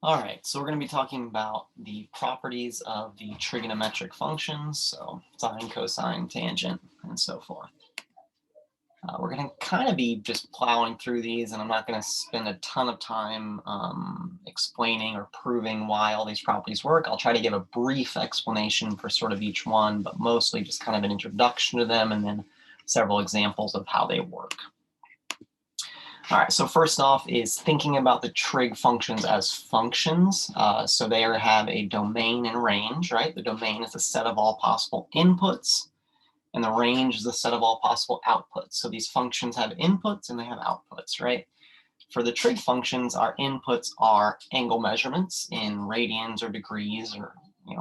All right, so we're going to be talking about the properties of the trigonometric functions, so sine, cosine, tangent, and so forth. We're going to kind of be just plowing through these, and I'm not going to spend a ton of time explaining or proving why all these properties work. I'll try to give a brief explanation for sort of each one, but mostly just kind of an introduction to them and then several examples of how they work. All right, so first off is thinking about the trig functions as functions. So they have a domain and range, right? The domain is a set of all possible inputs, and the range is a set of all possible outputs. So these functions have inputs and they have outputs, right? For the trig functions, our inputs are angle measurements in radians or degrees or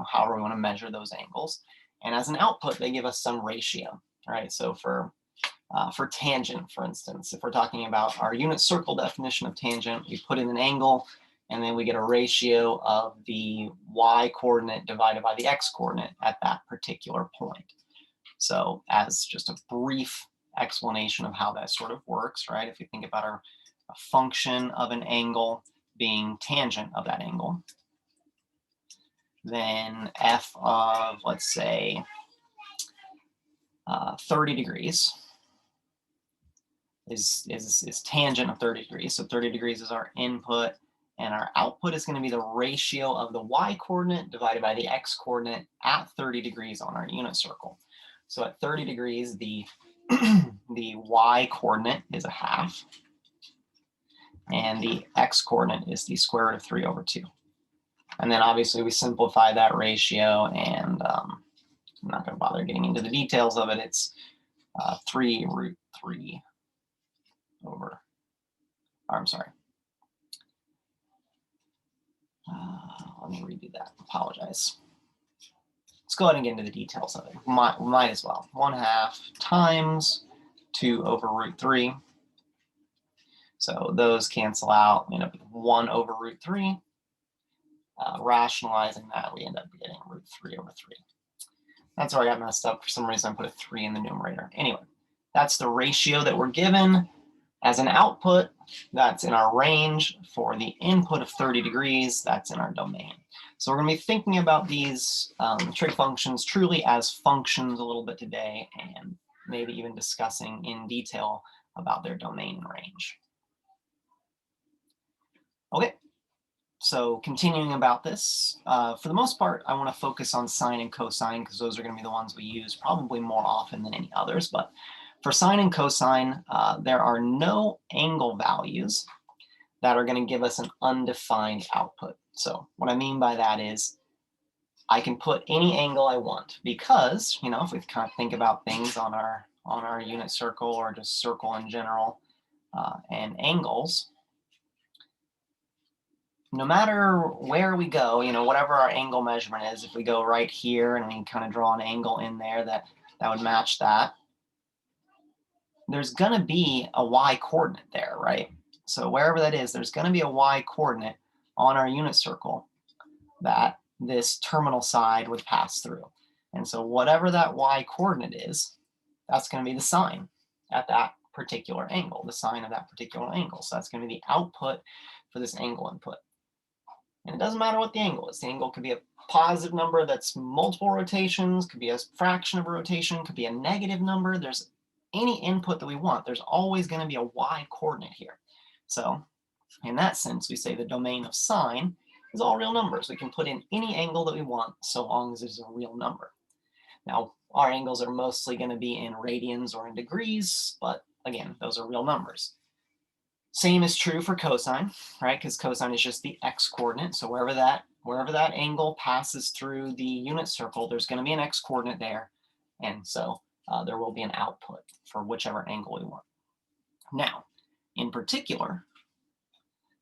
however we want to measure those angles. And as an output, they give us some ratio, right? So for tangent, for instance, if we're talking about our unit circle definition of tangent, we put in an angle and then we get a ratio of the y coordinate divided by the x coordinate at that particular point. So as just a brief explanation of how that sort of works, right? If we think about a function of an angle being tangent of that angle, then f of, let's say, 30 degrees is tangent of 30 degrees. So 30 degrees is our input, and our output is going to be the ratio of the y coordinate divided by the x coordinate at 30 degrees on our unit circle. So at 30 degrees, the y coordinate is a half, and the x coordinate is the square root of 3 over 2. And then obviously we simplify that ratio, and I'm not going to bother getting into the details of it. It's 3 root 3 over, I'm sorry. Let me redo that. Apologize. Let's go ahead and get into the details of it. Might as well. 1/2 times 2 over root 3. So those cancel out. We end up with 1 over root 3. Rationalizing that, we end up getting root 3 over 3. That's where I got messed up. For some reason, I put a 3 in the numerator. Anyway, that's the ratio that we're given. As an output, that's in our range. For the input of 30 degrees, that's in our domain. So we're going to be thinking about these trig functions truly as functions a little bit today, and maybe even discussing in detail about their domain and range. Okay, so continuing about this, for the most part, I want to focus on sine and cosine because those are going to be the ones we use probably more often than any others. But for sine and cosine, there are no angle values that are going to give us an undefined output. So what I mean by that is I can put any angle I want because, if we kind of think about things on our unit circle or just circle in general, and angles, no matter where we go, whatever our angle measurement is, if we go right here and we kind of draw an angle in there that would match that, there's going to be a y coordinate there, right? So wherever that is, there's going to be a y coordinate on our unit circle that this terminal side would pass through. And so whatever that y coordinate is, that's going to be the sine at that particular angle, the sine of that particular angle. So that's going to be the output for this angle input. And it doesn't matter what the angle is. The angle could be a positive number that's multiple rotations, could be a fraction of a rotation, could be a negative number. There's any input that we want. There's always going to be a y coordinate here. So in that sense, we say the domain of sine is all real numbers. We can put in any angle that we want so long as it's a real number. Now, our angles are mostly going to be in radians or in degrees, but again, those are real numbers. Same is true for cosine, right? Because cosine is just the x coordinate. So wherever that angle passes through the unit circle, there's going to be an x coordinate there. And so there will be an output for whichever angle we want. Now, in particular,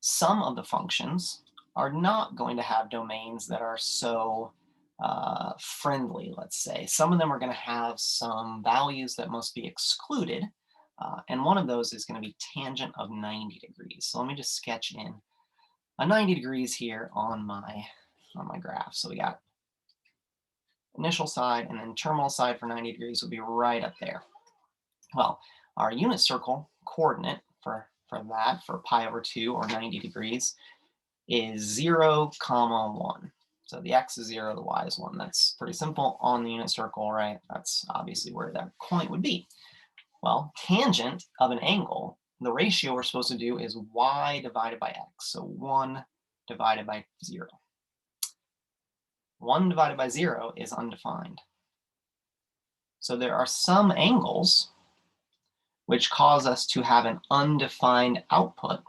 some of the functions are not going to have domains that are so friendly, let's say. Some of them are going to have some values that must be excluded. And one of those is going to be tangent of 90 degrees. So let me just sketch in a 90 degrees here on my graph. So we got initial side and then terminal side for 90 degrees will be right up there. Well, our unit circle coordinate for pi over 2 or 90 degrees is 0, 1. So the x is 0, the y is 1. That's pretty simple on the unit circle, right? That's obviously where that point would be. Well, tangent of an angle, the ratio we're supposed to do is y divided by x. So 1 divided by 0. 1 divided by 0 is undefined. So there are some angles which cause us to have an undefined output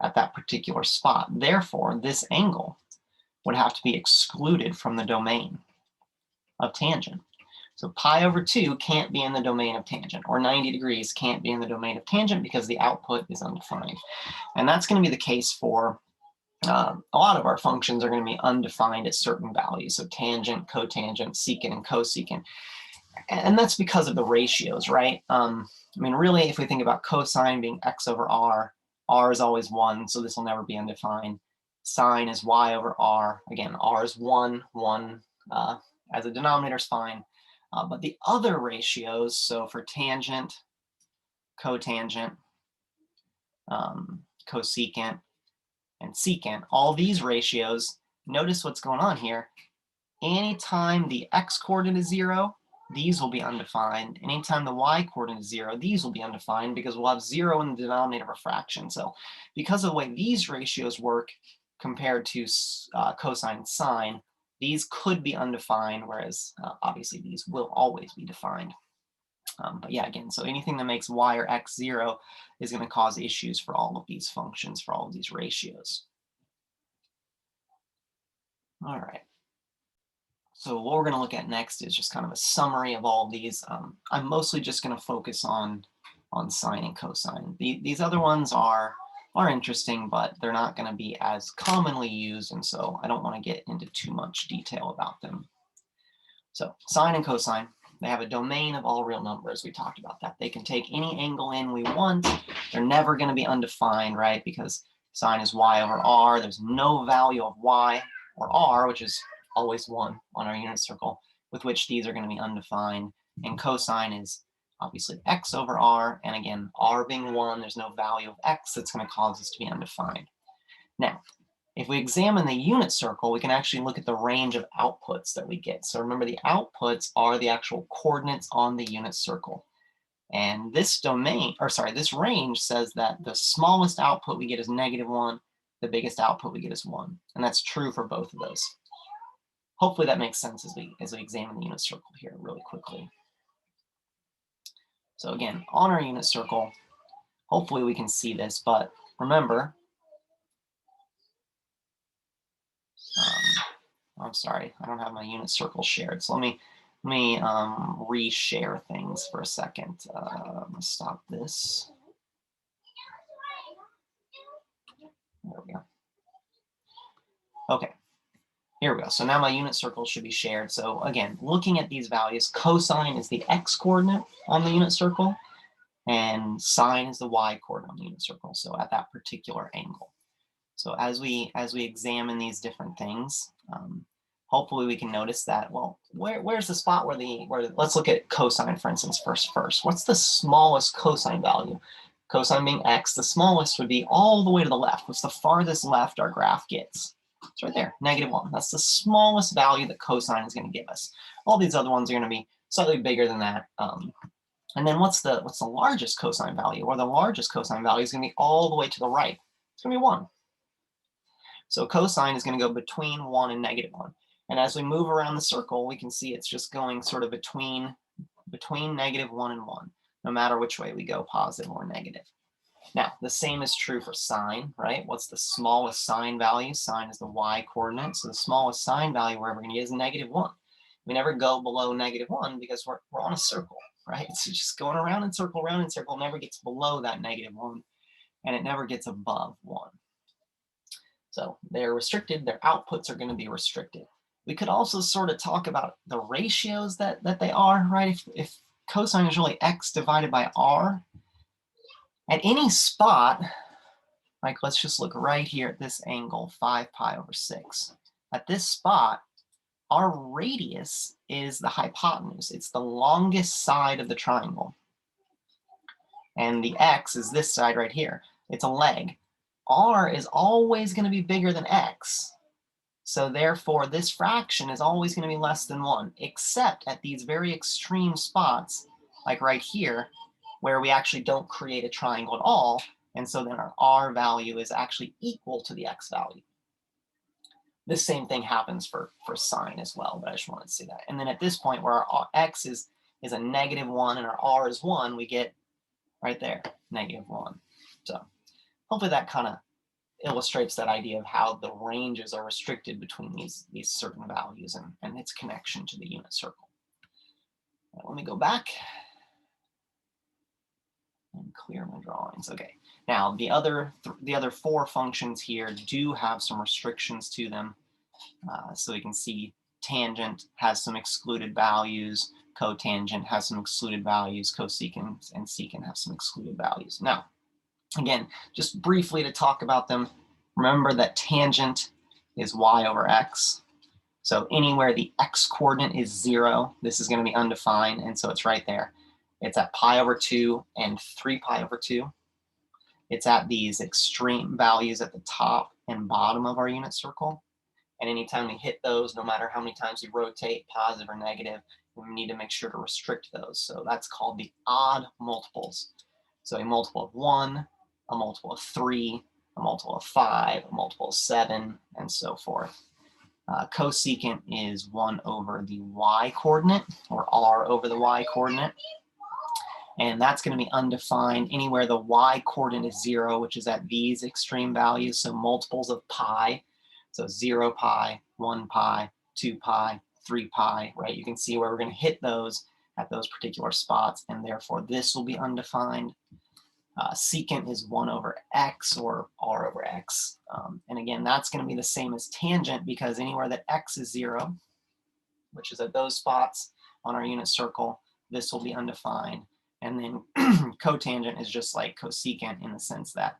at that particular spot. Therefore, this angle would have to be excluded from the domain of tangent. So pi over 2 can't be in the domain of tangent, or 90 degrees can't be in the domain of tangent because the output is undefined. And that's going to be the case for a lot of our functions are going to be undefined at certain values. So tangent, cotangent, secant, and cosecant. And that's because of the ratios, right? I mean, really, if we think about cosine being x over r is always 1, so this will never be undefined. Sine is y over r. Again, r is 1 as a denominator is fine. But the other ratios, so for tangent, cotangent, cosecant, and secant, all these ratios, notice what's going on here. Anytime the x-coordinate is 0, these will be undefined. Anytime the y-coordinate is 0, these will be undefined because we'll have 0 in the denominator of a fraction. So because of the way these ratios work compared to cosine and sine, these could be undefined, whereas obviously these will always be defined. But yeah, again, so anything that makes y or x 0 is going to cause issues for all of these functions, for all of these ratios. All right. So what we're going to look at next is just kind of a summary of all of these. I'm mostly just going to focus on sine and cosine. These other ones are interesting, but they're not going to be as commonly used, and so I don't want to get into too much detail about them. So sine and cosine, they have a domain of all real numbers. We talked about that. They can take any angle in we want. They're never going to be undefined, right? Because sine is y over r. There's no value of y or r, which is always 1 on our unit circle, with which these are going to be undefined. And cosine is obviously x over r. And again, r being 1, there's no value of x that's going to cause this to be undefined. Now, if we examine the unit circle, we can actually look at the range of outputs that we get. So remember, the outputs are the actual coordinates on the unit circle. And this this range says that the smallest output we get is -1, the biggest output we get is 1. And that's true for both of those. Hopefully that makes sense as we examine the unit circle here really quickly. So again, on our unit circle, hopefully we can see this, but remember, I'm sorry, I don't have my unit circle shared. So let me reshare things for a second. I'm gonna stop this. There we go. Okay, here we go. So now my unit circle should be shared. So again, looking at these values, cosine is the x-coordinate on the unit circle, and sine is the y-coordinate on the unit circle. So at that particular angle. So as we examine these different things, hopefully we can notice that, well, where's the spot where let's look at cosine, for instance, first. What's the smallest cosine value? Cosine being x, the smallest would be all the way to the left. What's the farthest left our graph gets? It's right there, -1. That's the smallest value that cosine is going to give us. All these other ones are going to be slightly bigger than that. And then what's the largest cosine value? Or the largest cosine value is going to be all the way to the right. It's going to be 1. So cosine is going to go between 1 and -1. And as we move around the circle, we can see it's just going sort of between -1 and 1, no matter which way we go, positive or negative. Now, the same is true for sine, right? What's the smallest sine value? Sine is the y-coordinate. So the smallest sine value we're ever going to get is -1. We never go below -1 because we're on a circle, right? So just going around in circle, never gets below that -1, and it never gets above 1. So they're restricted, their outputs are going to be restricted. We could also sort of talk about the ratios that they are, right? If cosine is really x divided by r, at any spot, like let's just look right here at this angle, 5 pi over 6. At this spot, our radius is the hypotenuse. It's the longest side of the triangle. And the x is this side right here. It's a leg. r is always going to be bigger than x. So therefore, this fraction is always going to be less than 1, except at these very extreme spots, like right here, where we actually don't create a triangle at all. And so then our r value is actually equal to the x value. This same thing happens for sine as well, but I just wanted to see that. And then at this point where our x is a -1 and our r is 1, we get right there, -1. So hopefully that kind of illustrates that idea of how the ranges are restricted between these certain values and its connection to the unit circle. Right, let me go back and clear my drawings. Okay, now the other 4 functions here do have some restrictions to them. So we can see tangent has some excluded values, cotangent has some excluded values, cosecant and secant have some excluded values. Now, again, just briefly to talk about them, remember that tangent is y over x. So anywhere the x coordinate is 0, this is going to be undefined, and so it's right there. It's at pi over 2 and 3 pi over 2. It's at these extreme values at the top and bottom of our unit circle. And anytime we hit those, no matter how many times we rotate, positive or negative, we need to make sure to restrict those. So that's called the odd multiples. So a multiple of 1, a multiple of 3, a multiple of 5, a multiple of 7, and so forth. Cosecant is 1 over the y coordinate, or r over the y coordinate. And that's going to be undefined anywhere the y coordinate is 0, which is at these extreme values, so multiples of pi. So 0 pi, 1 pi, 2 pi, 3 pi, right? You can see where we're going to hit those at those particular spots, and therefore this will be undefined. Secant is 1 over x, or r over x. And again, that's going to be the same as tangent, because anywhere that x is 0, which is at those spots on our unit circle, this will be undefined. And then cotangent is just like cosecant in the sense that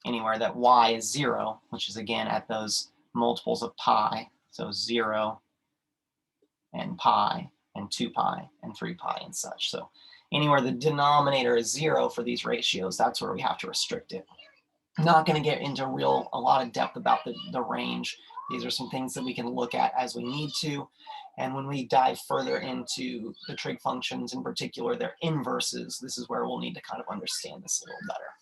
anywhere that y is 0, which is again at those multiples of pi, so 0 and pi and 2 pi and 3 pi and such. So anywhere the denominator is 0 for these ratios, that's where we have to restrict it. I'm not going to get into a lot of depth about the range. These are some things that we can look at as we need to. And when we dive further into the trig functions, in particular their inverses, this is where we'll need to kind of understand this a little better.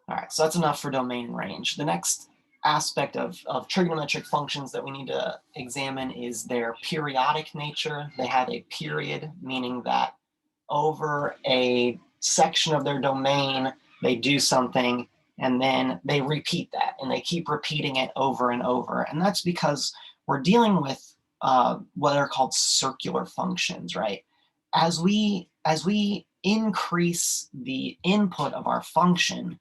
All right, so that's enough for domain and range. The next aspect of trigonometric functions that we need to examine is their periodic nature. They have a period, meaning that over a section of their domain, they do something and then they repeat that, and they keep repeating it over and over. And that's because we're dealing with what are called circular functions, right? As we increase the input of our function,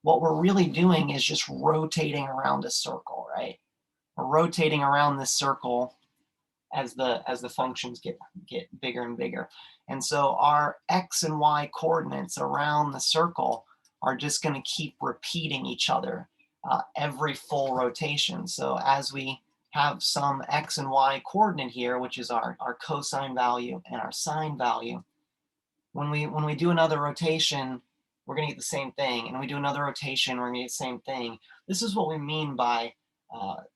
what we're really doing is just rotating around a circle, right? We're rotating around this circle as the functions get bigger and bigger. And so our x and y coordinates around the circle are just going to keep repeating each other every full rotation. So as we have some x and y coordinate here, which is our cosine value and our sine value, when we do another rotation, we're going to get the same thing. And when we do another rotation, we're going to get the same thing. This is what we mean by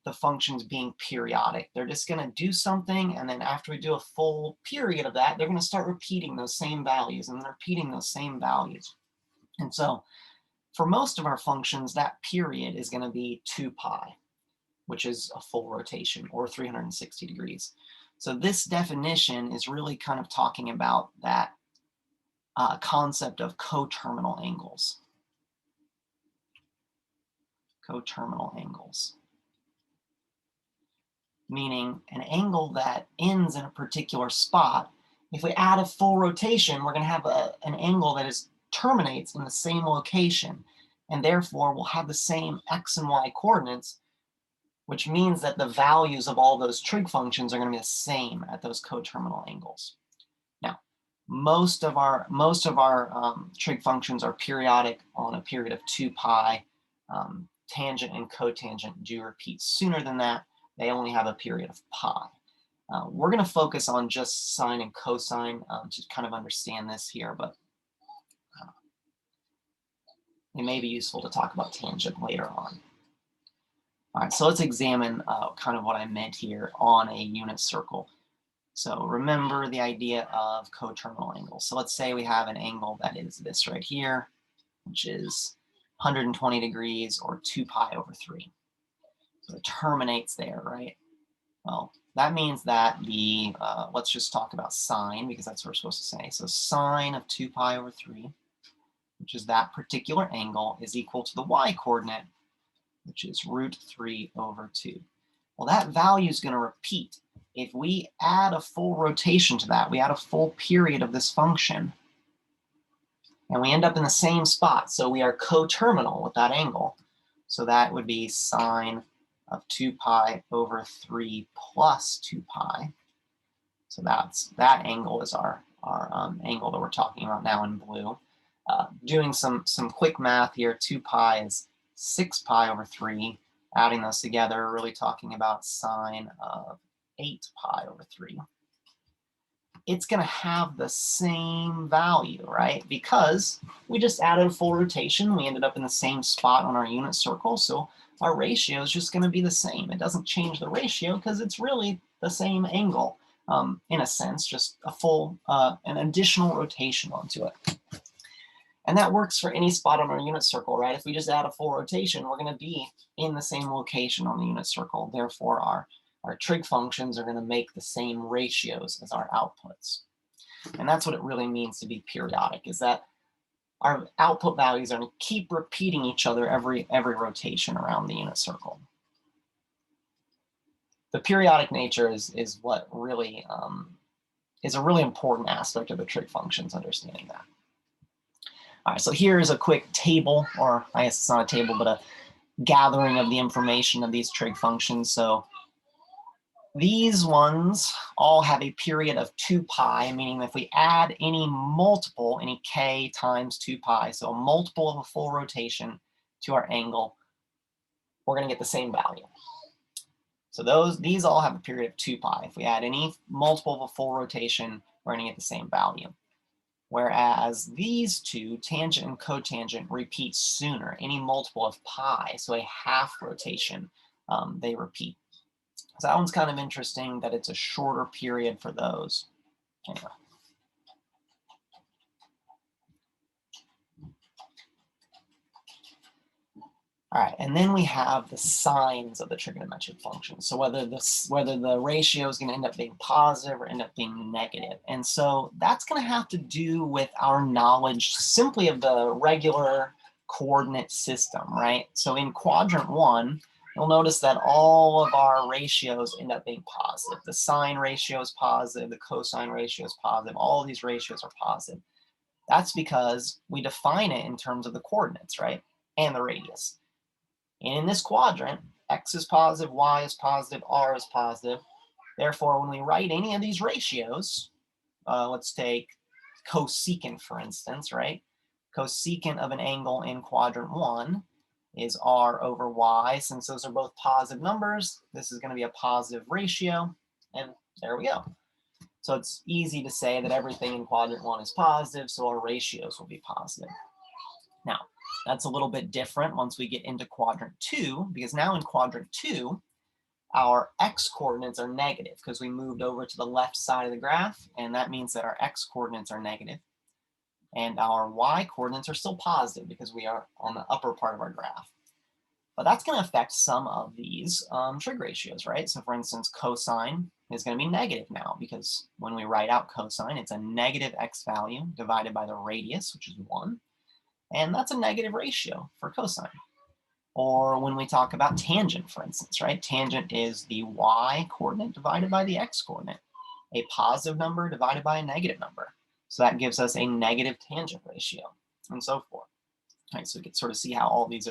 the functions being periodic. They're just going to do something, and then after we do a full period of that, they're going to start repeating those same values and repeating those same values. And so for most of our functions, that period is going to be 2 pi, which is a full rotation, or 360 degrees. So this definition is really kind of talking about that concept of coterminal angles. Coterminal angles. Meaning an angle that ends in a particular spot. If we add a full rotation, we're going to have an angle that terminates in the same location, and therefore we'll have the same x and y coordinates, which means that the values of all those trig functions are going to be the same at those coterminal angles. Now, most of our trig functions are periodic on a period of 2 pi. Tangent and cotangent do repeat sooner than that. They only have a period of pi. We're going to focus on just sine and cosine to kind of understand this here, but it may be useful to talk about tangent later on. All right, so let's examine kind of what I meant here on a unit circle. So remember the idea of coterminal angles. So let's say we have an angle that is this right here, which is 120 degrees or 2 pi over 3. So it terminates there, right? Well, that means that the, let's just talk about sine, because that's what we're supposed to say. So sine of 2 pi over 3, which is that particular angle, is equal to the y-coordinate, which is root 3 over 2. Well, that value is going to repeat. If we add a full rotation to that, we add a full period of this function, and we end up in the same spot. So we are coterminal with that angle. So that would be sine of 2 pi over 3 plus 2 pi. So that angle is our angle that we're talking about now in blue. Doing some quick math here, 2 pi is 6 pi over 3. Adding those together, we're really talking about sine of 8 pi over 3. It's going to have the same value, right? Because we just added a full rotation. We ended up in the same spot on our unit circle. So our ratio is just going to be the same. It doesn't change the ratio because it's really the same angle, in a sense, just a full, an additional rotation onto it. And that works for any spot on our unit circle, right? If we just add a full rotation, we're going to be in the same location on the unit circle. Therefore, our trig functions are going to make the same ratios as our outputs. And that's what it really means to be periodic, is that our output values are going to keep repeating each other every rotation around the unit circle. The periodic nature is what really is a really important aspect of the trig functions, understanding that. All right, so here's a quick table, or I guess it's not a table, but a gathering of the information of these trig functions. So these ones all have a period of 2 pi, meaning if we add any multiple, any k times 2 pi, so a multiple of a full rotation to our angle, we're going to get the same value. So these all have a period of 2 pi. If we add any multiple of a full rotation, we're going to get the same value. Whereas these two, tangent and cotangent, repeat sooner, any multiple of pi, so a half rotation, they repeat. So that one's kind of interesting that it's a shorter period for those. Anyway. All right, and then we have the signs of the trigonometric function. So whether the ratio is going to end up being positive or end up being negative. And so that's going to have to do with our knowledge simply of the regular coordinate system, right? So in quadrant 1, you'll notice that all of our ratios end up being positive. The sine ratio is positive, the cosine ratio is positive, all of these ratios are positive. That's because we define it in terms of the coordinates, right? And the radius. And in this quadrant, x is positive, y is positive, r is positive. Therefore, when we write any of these ratios, let's take cosecant, for instance, right? Cosecant of an angle in quadrant 1 is r over y. Since those are both positive numbers, this is going to be a positive ratio. And there we go. So it's easy to say that everything in quadrant 1 is positive, so our ratios will be positive. Now, that's a little bit different once we get into quadrant 2, because now in quadrant 2, our x-coordinates are negative because we moved over to the left side of the graph, and that means that our x-coordinates are negative. And our y-coordinates are still positive because we are on the upper part of our graph. But that's going to affect some of these trig ratios, right? So for instance, cosine is going to be negative now because when we write out cosine, it's a negative x value divided by the radius, which is 1. And that's a negative ratio for cosine. Or when we talk about tangent, for instance, right? Tangent is the y-coordinate divided by the x-coordinate, a positive number divided by a negative number. So that gives us a negative tangent ratio, and so forth. All right, so we can sort of see how all these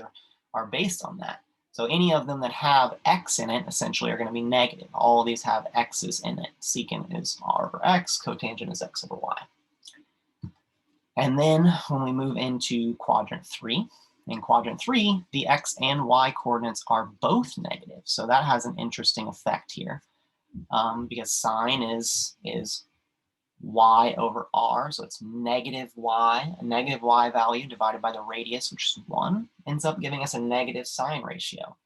are based on that. So any of them that have x in it essentially are going to be negative. All of these have x's in it. Secant is r over x, cotangent is x over y. And then when we move into quadrant 3, in quadrant 3, the x and y coordinates are both negative. So that has an interesting effect here because sine is y over r, so it's negative y, a negative y value divided by the radius, which is 1, ends up giving us a negative sine ratio.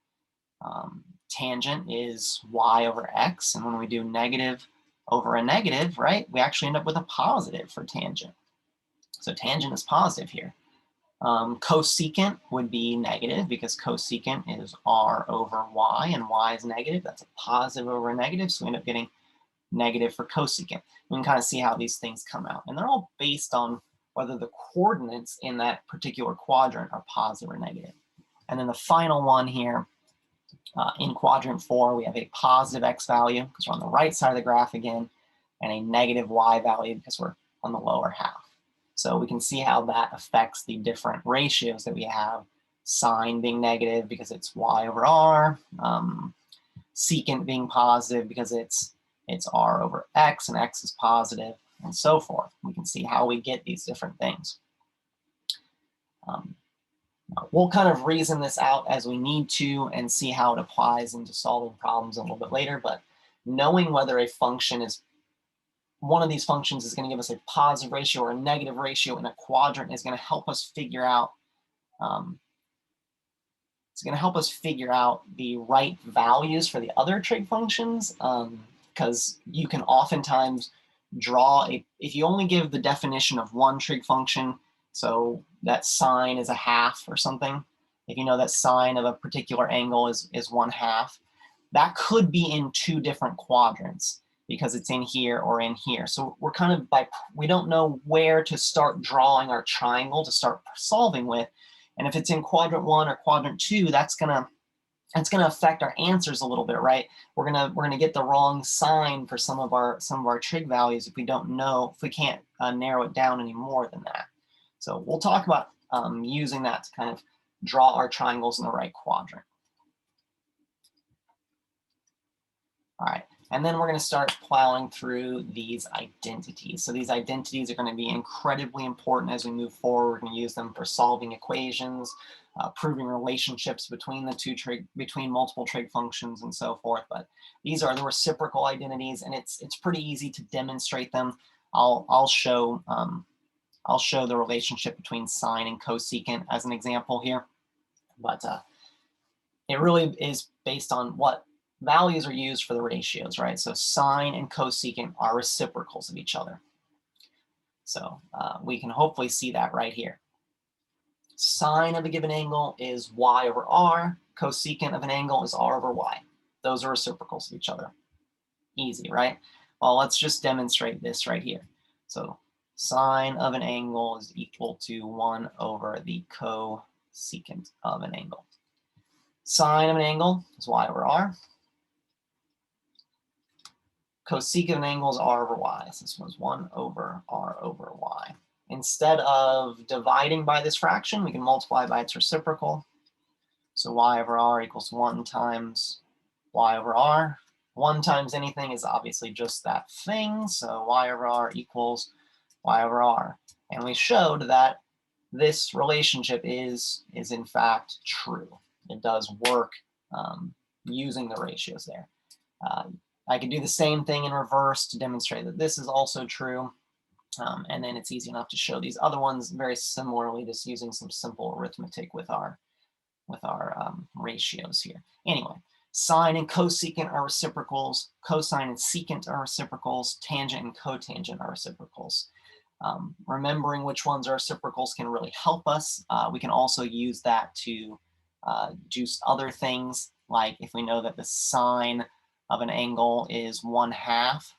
Tangent is y over x, and when we do negative over a negative, right, we actually end up with a positive for tangent. So tangent is positive here. Cosecant would be negative because cosecant is r over y, and y is negative. That's a positive over a negative, so we end up getting negative for cosecant. We can kind of see how these things come out. And they're all based on whether the coordinates in that particular quadrant are positive or negative. And then the final one here, in quadrant 4, we have a positive x value because we're on the right side of the graph again, and a negative y value because we're on the lower half. So we can see how that affects the different ratios that we have. Sine being negative because it's y over r, secant being positive because it's r over x, and x is positive, and so forth. We can see how we get these different things. We'll kind of reason this out as we need to and see how it applies into solving problems a little bit later, but knowing whether a function is, one of these functions is going to give us a positive ratio or a negative ratio in a quadrant is going to help us figure out, the right values for the other trig functions, because you can oftentimes draw if you only give the definition of one trig function, so that sine is a half or something, if you know that sine of a particular angle is 1/2, that could be in 2 different quadrants because it's in here or in here. So we're kind of we don't know where to start drawing our triangle to start solving with. And if it's in quadrant 1 or quadrant 2, that's gonna affect our answers a little bit, right? We're gonna get the wrong sign for some of our trig values if we can't narrow it down any more than that. So we'll talk about using that to kind of draw our triangles in the right quadrant. All right, and then we're going to start plowing through these identities. So these identities are going to be incredibly important as we move forward. We're going to use them for solving equations, proving relationships between between multiple trig functions, and so forth. But these are the reciprocal identities, and it's pretty easy to demonstrate them. I'll show the relationship between sine and cosecant as an example here, but it really is based on what values are used for the ratios, right? So sine and cosecant are reciprocals of each other. So we can hopefully see that right here. Sine of a given angle is y over r. Cosecant of an angle is r over y. Those are reciprocals of each other. Easy, right? Well, let's just demonstrate this right here. So sine of an angle is equal to 1 over the cosecant of an angle. Sine of an angle is y over r. Cosecant of an angle is r over y. So this one's 1 over r over y. Instead of dividing by this fraction, we can multiply by its reciprocal. So y over r equals 1 times y over r. 1 times anything is obviously just that thing. So y over r equals y over r. And we showed that this relationship is in fact true. It does work using the ratios there. I could do the same thing in reverse to demonstrate that this is also true. And then it's easy enough to show these other ones very similarly, just using some simple arithmetic with our ratios here. Anyway, sine and cosecant are reciprocals. Cosine and secant are reciprocals. Tangent and cotangent are reciprocals. Remembering which ones are reciprocals can really help us. We can also use that to do other things, like if we know that the sine of an angle is 1/2,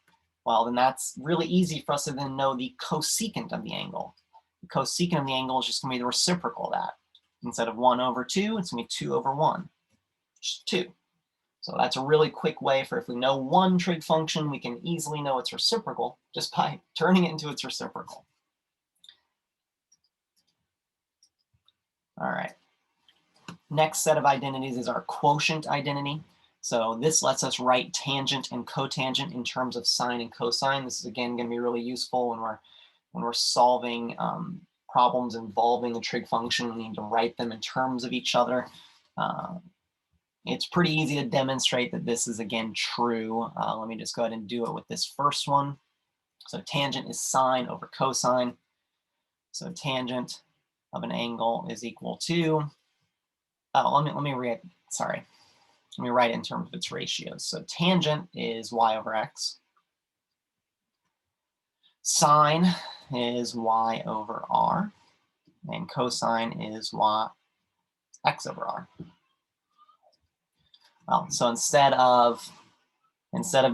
well, then that's really easy for us to then know the cosecant of the angle. The cosecant of the angle is just going to be the reciprocal of that. Instead of 1 over 2, it's going to be 2 over 1, which is 2. So that's a really quick way for if we know one trig function, we can easily know its reciprocal just by turning it into its reciprocal. All right. Next set of identities is our quotient identity. So this lets us write tangent and cotangent in terms of sine and cosine. This is again going to be really useful when we're solving problems involving the trig function. We need to write them in terms of each other. It's pretty easy to demonstrate that this is again true. Let me just go ahead and do it with this first one. So tangent is sine over cosine. So tangent of an angle is equal to, let me write it in terms of its ratios. So tangent is y over x. Sine is y over r. And cosine is x over r. Well, so instead of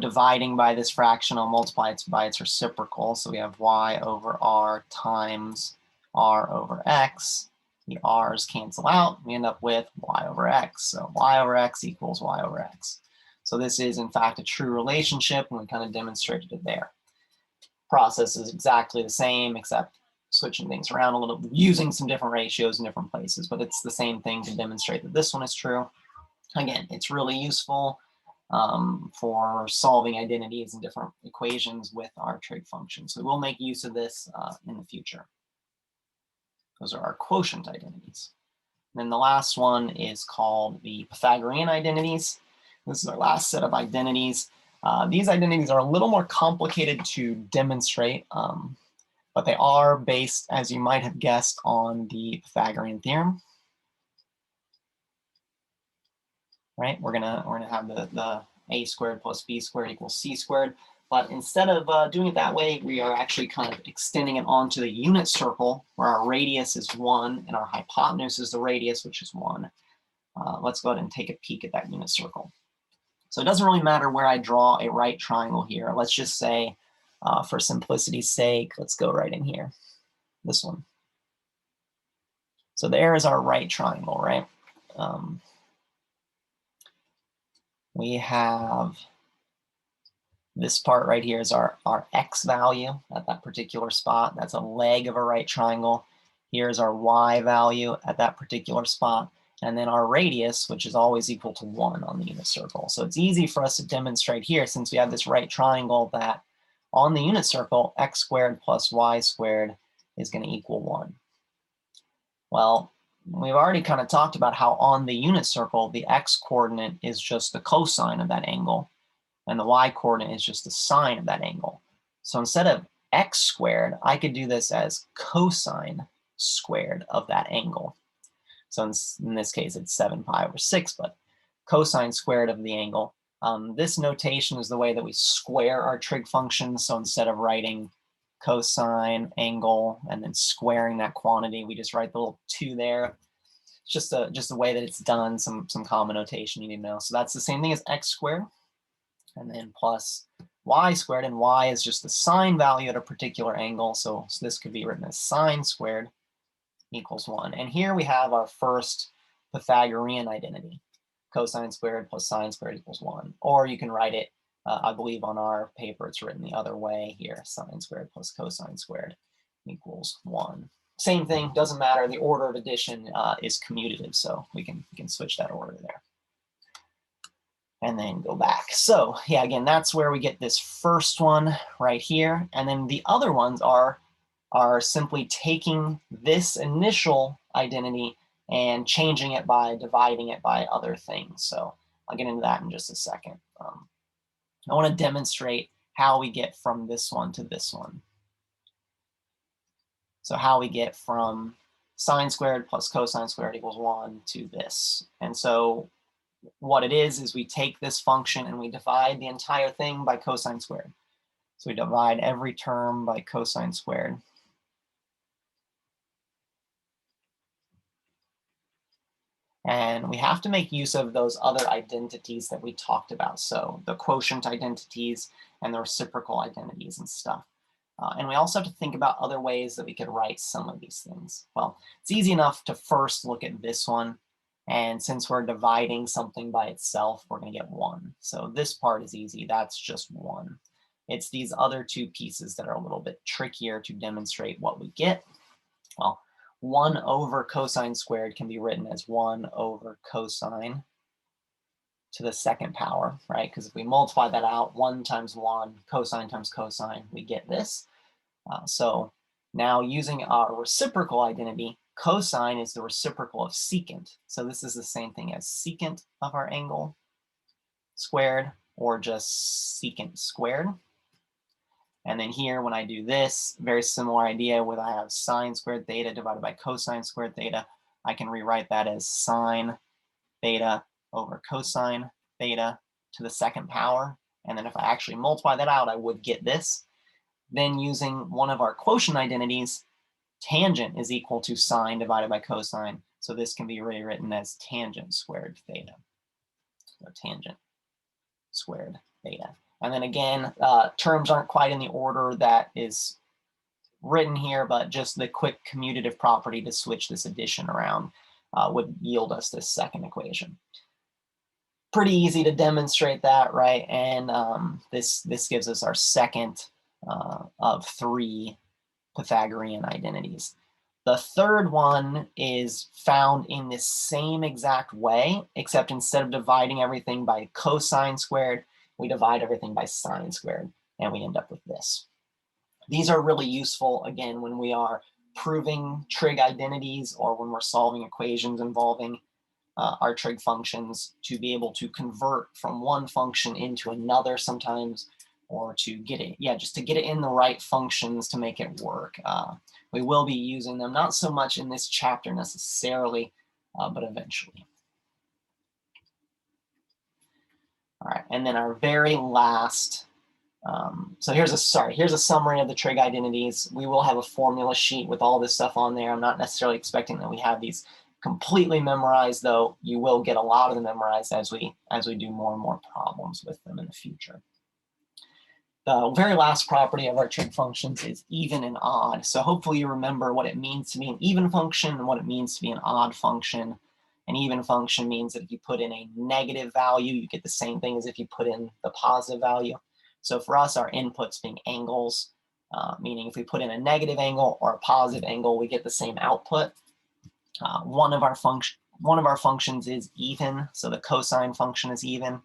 dividing by this fraction, I'll multiply it by its reciprocal. So we have y over r times r over x. The r's cancel out. We end up with y over x. So y over x equals y over x. So this is, in fact, a true relationship, and we kind of demonstrated it there. Process is exactly the same, except switching things around a little, using some different ratios in different places, but it's the same thing to demonstrate that this one is true. Again, it's really useful for solving identities and different equations with our trig functions. So we will make use of this in the future. Those are our quotient identities. And then the last one is called the Pythagorean identities. This is our last set of identities. These identities are a little more complicated to demonstrate, but they are based, as you might have guessed, on the Pythagorean theorem. Right? We're gonna have the a squared plus b squared equals c squared. But instead of doing it that way, we are actually kind of extending it onto the unit circle, where our radius is 1 and our hypotenuse is the radius, which is 1. Let's go ahead and take a peek at that unit circle. So it doesn't really matter where I draw a right triangle here. Let's just say, for simplicity's sake, let's go right in here, this one. So there is our right triangle, right? We have this part right here is our x value at that particular spot. That's a leg of a right triangle. Here's our y value at that particular spot. And then our radius, which is always equal to 1 on the unit circle. So it's easy for us to demonstrate here, since we have this right triangle, that on the unit circle, x squared plus y squared is going to equal 1. Well, we've already kind of talked about how on the unit circle, the x coordinate is just the cosine of that angle, and the y coordinate is just the sine of that angle. So instead of x squared, I could do this as cosine squared of that angle. So in this case, it's 7 pi over 6, but cosine squared of the angle. This notation is the way that we square our trig functions. So instead of writing cosine angle and then squaring that quantity, we just write the little 2 there. It's just the way that it's done, some common notation you need to know. So that's the same thing as x squared, and then plus y squared, and y is just the sine value at a particular angle. So this could be written as sine squared equals 1. And here we have our first Pythagorean identity. Cosine squared plus sine squared equals 1. Or you can write it, I believe on our paper it's written the other way here. Sine squared plus cosine squared equals 1. Same thing, doesn't matter. The order of addition is commutative, so we can switch that order there. And then go back. So yeah, again, that's where we get this first one right here. And then the other ones are simply taking this initial identity and changing it by dividing it by other things. So I'll get into that in just a second. I want to demonstrate how we get from this one to this one. So how we get from sine squared plus cosine squared equals 1 to this. And so what it is we take this function and we divide the entire thing by cosine squared. So we divide every term by cosine squared. And we have to make use of those other identities that we talked about. So the quotient identities and the reciprocal identities and stuff. And we also have to think about other ways that we could write some of these things. Well, it's easy enough to first look at this one. And since we're dividing something by itself, we're going to get 1. So this part is easy. That's just 1. It's these other two pieces that are a little bit trickier to demonstrate what we get. Well, 1 over cosine squared can be written as 1 over cosine to the second power, right? Because if we multiply that out, 1 times 1, cosine times cosine, we get this. So now using our reciprocal identity, cosine is the reciprocal of secant. So this is the same thing as secant of our angle squared, or just secant squared. And then here, when I do this, very similar idea where I have sine squared theta divided by cosine squared theta. I can rewrite that as sine theta over cosine theta to the second power. And then if I actually multiply that out, I would get this. Then using one of our quotient identities, tangent is equal to sine divided by cosine. So this can be rewritten as tangent squared theta. So tangent squared theta. And then again, terms aren't quite in the order that is written here, but just the quick commutative property to switch this addition around would yield us this second equation. Pretty easy to demonstrate that, right? And this gives us our second of 3 Pythagorean identities. The third one is found in this same exact way, except instead of dividing everything by cosine squared, we divide everything by sine squared, and we end up with this. These are really useful, again, when we are proving trig identities or when we're solving equations involving our trig functions, to be able to convert from one function into another sometimes, or to get it, just to get it in the right functions to make it work. We will be using them, not so much in this chapter necessarily, but eventually. All right, and then our very last, so here's a summary of the trig identities. We will have a formula sheet with all this stuff on there. I'm not necessarily expecting that we have these completely memorized, though you will get a lot of them memorized as we do more and more problems with them in the future. The very last property of our trig functions is even and odd. So hopefully you remember what it means to be an even function and what it means to be an odd function. An even function means that if you put in a negative value, you get the same thing as if you put in the positive value. So for us, our inputs being angles, meaning if we put in a negative angle or a positive angle, we get the same output. One of our functions is even, so the cosine function is even.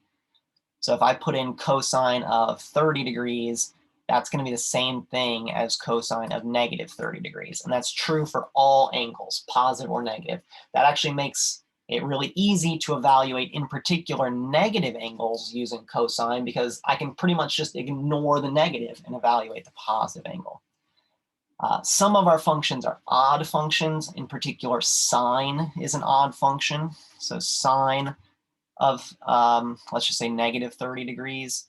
So if I put in cosine of 30 degrees, that's going to be the same thing as cosine of negative 30 degrees. And that's true for all angles, positive or negative. That actually makes it really easy to evaluate, in particular, negative angles using cosine, because I can pretty much just ignore the negative and evaluate the positive angle. Some of our functions are odd functions. In particular, sine is an odd function. So sine of, let's just say negative 30 degrees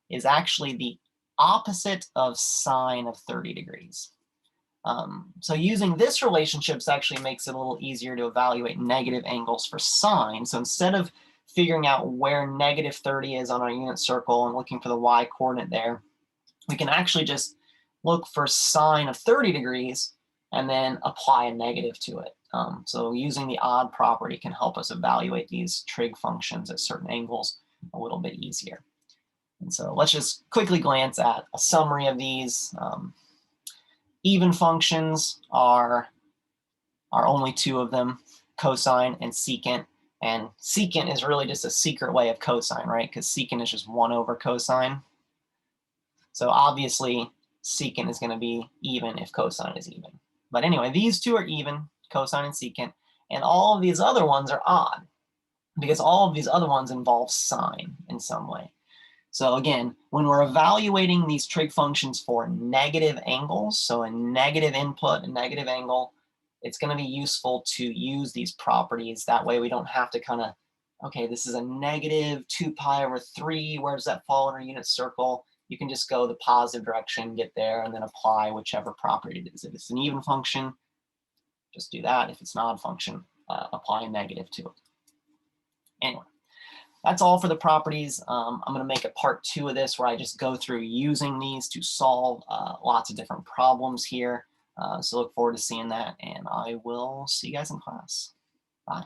is actually the opposite of sine of 30 degrees. So using this relationship actually makes it a little easier to evaluate negative angles for sine. So instead of figuring out where negative 30 is on our unit circle and looking for the y coordinate there, we can actually just look for sine of 30 degrees and then apply a negative to it. So using the odd property can help us evaluate these trig functions at certain angles a little bit easier. And so let's just quickly glance at a summary of these. Even functions are only 2 of them, cosine and secant. And secant is really just a secret way of cosine, right? Because secant is just 1 over cosine. So obviously, secant is going to be even if cosine is even. But anyway, these 2 are even, cosine and secant, and all of these other ones are odd, because all of these other ones involve sine in some way. So again, when we're evaluating these trig functions for negative angles, so a negative input, a negative angle, it's going to be useful to use these properties. That way we don't have to kind of, okay, this is a negative 2 pi over 3. Where does that fall in our unit circle? You can just go the positive direction, get there, and then apply whichever property it is. If it's an even function, just do that. If it's an odd function, apply a negative to it. Anyway, that's all for the properties. I'm going to make a part 2 of this where I just go through using these to solve lots of different problems here. So look forward to seeing that, and I will see you guys in class. Bye.